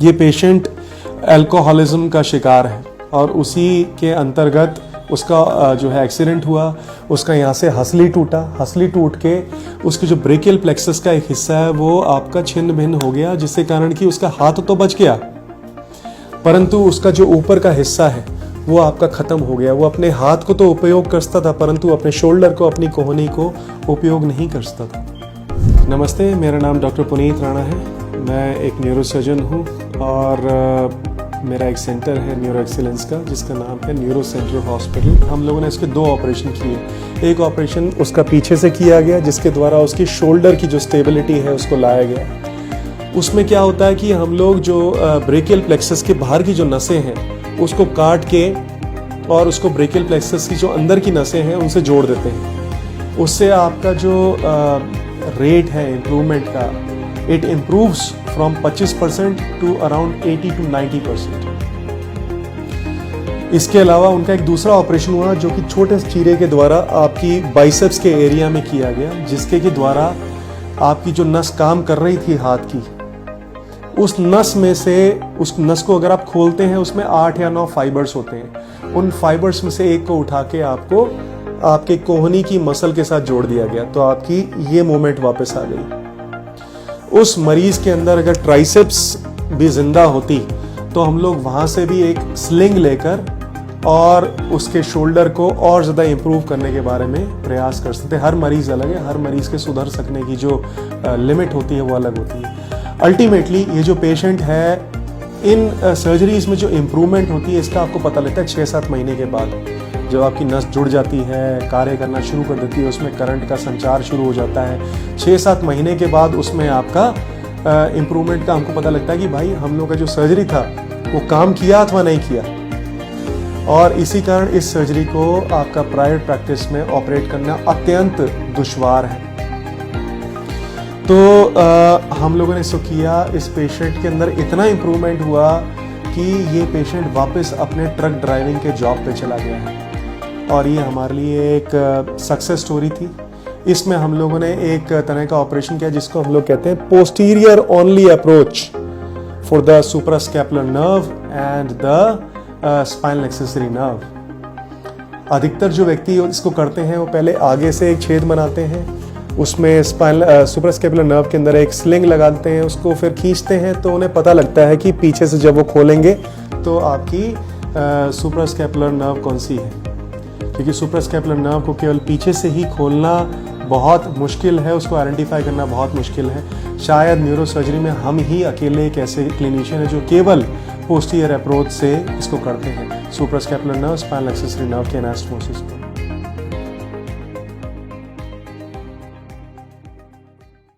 ये patient alcoholism का शिकार है और उसी के अंतर्गत उसका जो है एक्सीडेंट हुआ। उसका यहाँ से हसली टूट के उसकी जो ब्रेकियल प्लेक्सस का एक हिस्सा है वो आपका छिन्न भिन्न हो गया, जिससे कारण कि उसका हाथ तो बच गया परंतु उसका जो ऊपर का हिस्सा है वो आपका खत्म हो गया। वो अपने हाथ को तो उपयोग कर सकता था परंतु अपने शोल्डर को, अपनी कोहनी को उपयोग नहीं कर सकता था। नमस्ते, मेरा नाम डॉक्टर पुनीत राणा है। मैं एक न्यूरोसर्जन हूँ और मेरा एक सेंटर है न्यूरो एक्सीलेंस का जिसका नाम है न्यूरो सेंट्रल हॉस्पिटल। हम लोगों ने इसके 2 ऑपरेशन किए। एक ऑपरेशन उसका पीछे से किया गया जिसके द्वारा उसकी शोल्डर की जो स्टेबिलिटी है उसको लाया गया। उसमें क्या होता है कि हम लोग जो ब्रेकियल प्लेक्सस के बाहर की जो नसें हैं उसको काट के और उसको ब्रेकियल प्लेक्सस की जो अंदर की नसें हैं उनसे जोड़ देते हैं। उससे आपका जो रेट है इम्प्रूवमेंट का, it improves from 25% to around 80 to 90%। इसके अलावा उनका एक दूसरा ऑपरेशन हुआ जो कि छोटे चीरे के द्वारा आपकी बाइसेप्स के एरिया में किया गया, जिसके के द्वारा आपकी जो नस काम कर रही थी हाथ की, उस नस में से, उस नस को अगर आप खोलते हैं उसमें 8 या 9 फाइबर्स होते हैं। उन फाइबर्स में से एक को उठा के आपको आपके कोहनी की मसल के साथ जोड़ दिया गया, तो आपकी ये मूवमेंट वापस आ गई। उस मरीज के अंदर अगर ट्राइसेप्स भी जिंदा होती तो हम लोग वहां से भी एक स्लिंग लेकर और उसके शोल्डर को और ज़्यादा इम्प्रूव करने के बारे में प्रयास कर सकते हैं। हर मरीज़ अलग है, हर मरीज़ के सुधर सकने की जो लिमिट होती है वो अलग होती है। अल्टीमेटली ये जो पेशेंट है, इन सर्जरीज में जो इम्प्रूवमेंट होती है इसका आपको पता लगता है 6-7 महीने के बाद। जब आपकी नस जुड़ जाती है, कार्य करना शुरू कर देती है, उसमें करंट का संचार शुरू हो जाता है। 6-7 महीने के बाद उसमें आपका इम्प्रूवमेंट का हमको पता लगता है कि भाई हम लोग का जो सर्जरी था वो काम किया अथवा नहीं किया। और इसी कारण इस सर्जरी को आपका प्राइवेट प्रैक्टिस में ऑपरेट करना अत्यंत दुश्वार है। तो हम लोगों ने इसको किया। इस पेशेंट के अंदर इतना इम्प्रूवमेंट हुआ कि ये पेशेंट वापस अपने ट्रक ड्राइविंग के जॉब पे चला गया है और ये हमारे लिए एक सक्सेस स्टोरी थी। इसमें हम लोगों ने एक तरह का ऑपरेशन किया जिसको हम लोग कहते हैं posterior only approach for the suprascapular nerve and the spinal accessory nerve. अधिकतर जो व्यक्ति इसको करते हैं वो पहले आगे से एक छेद बनाते हैं, उसमें सुप्रास्कैपुलर नर्व के अंदर एक स्लिंग लगा देते हैं, उसको फिर खींचते हैं तो उन्हें पता लगता है कि पीछे से जब वो खोलेंगे तो आपकी सुप्रास्कैपुलर नर्व कौन सी है। क्योंकि सुप्रास्कैपुलर नर्व को केवल पीछे से ही खोलना बहुत मुश्किल है, उसको आइडेंटिफाई करना बहुत मुश्किल है। शायद न्यूरोसर्जरी में हम ही अकेले एक ऐसे क्लिनिशियन है जो केवल पोस्टीरियर अप्रोच से इसको करते हैं, suprascapular nerve, spinal accessory nerve के एनास्टोमोसिस को।